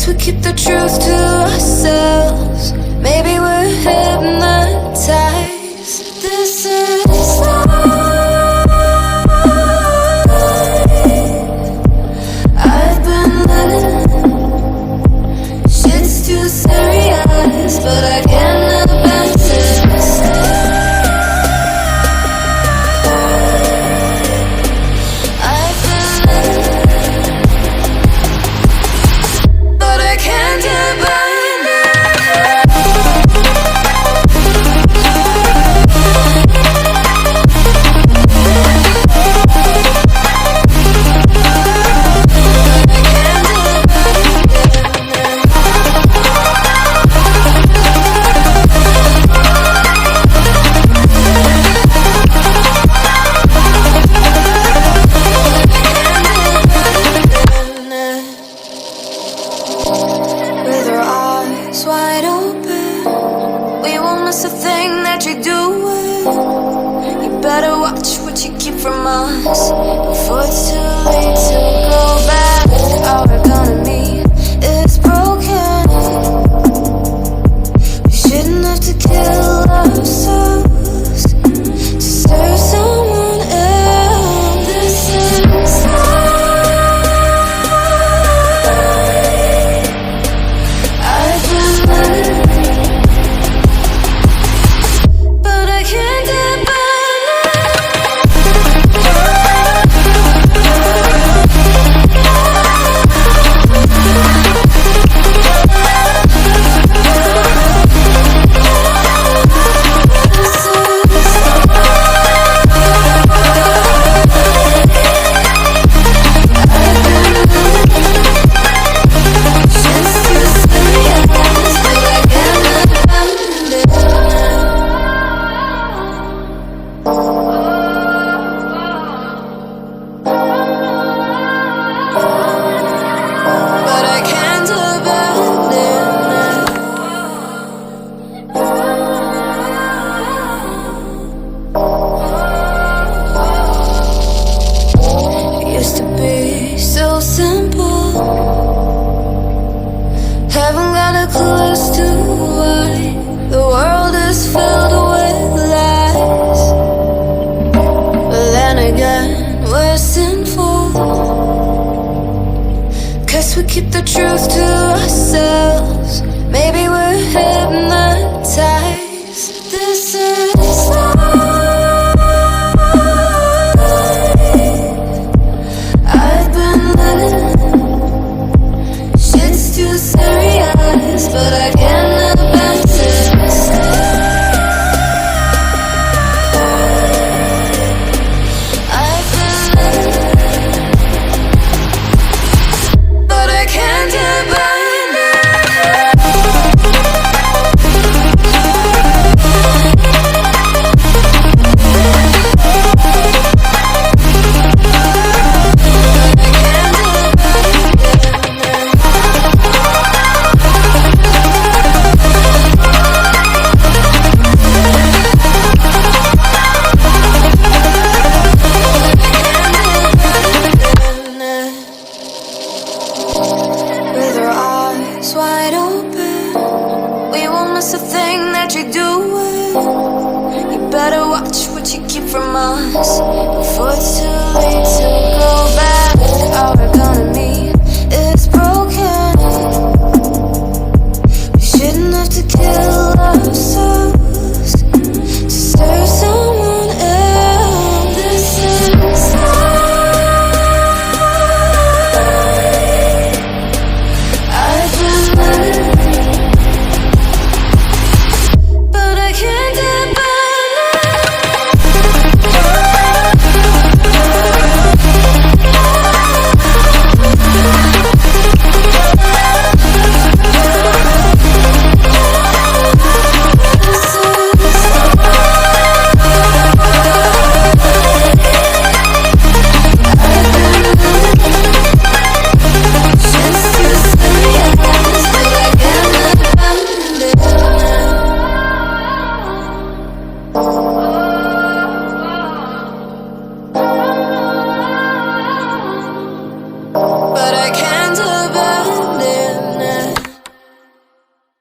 'Cause we keep the truth to ourselves. Maybe we're hypnotized. This is life. I've been letting shit's too serious, but I can't advance it. I've been letting, but I can't get by. With our eyes wide open, we won't miss a thing that you're doing. You better watch what you keep from us before it's too late to go back. Our economy is broken. We shouldn't have to kill ourselves to serve someone else. This is but I can't get by haven't got a clue as to why the world is filled with lies. But then again, we're sinful, 'cause we keep the truth to ourselves. Maybe we're hypnotized. This is life. I've been letting shit's too serious, but I can't advance it. I've been letting, but I can't get by. With our eyes wide open, we won't miss a thing that you're doing. You better watch what you keep from us before it's too late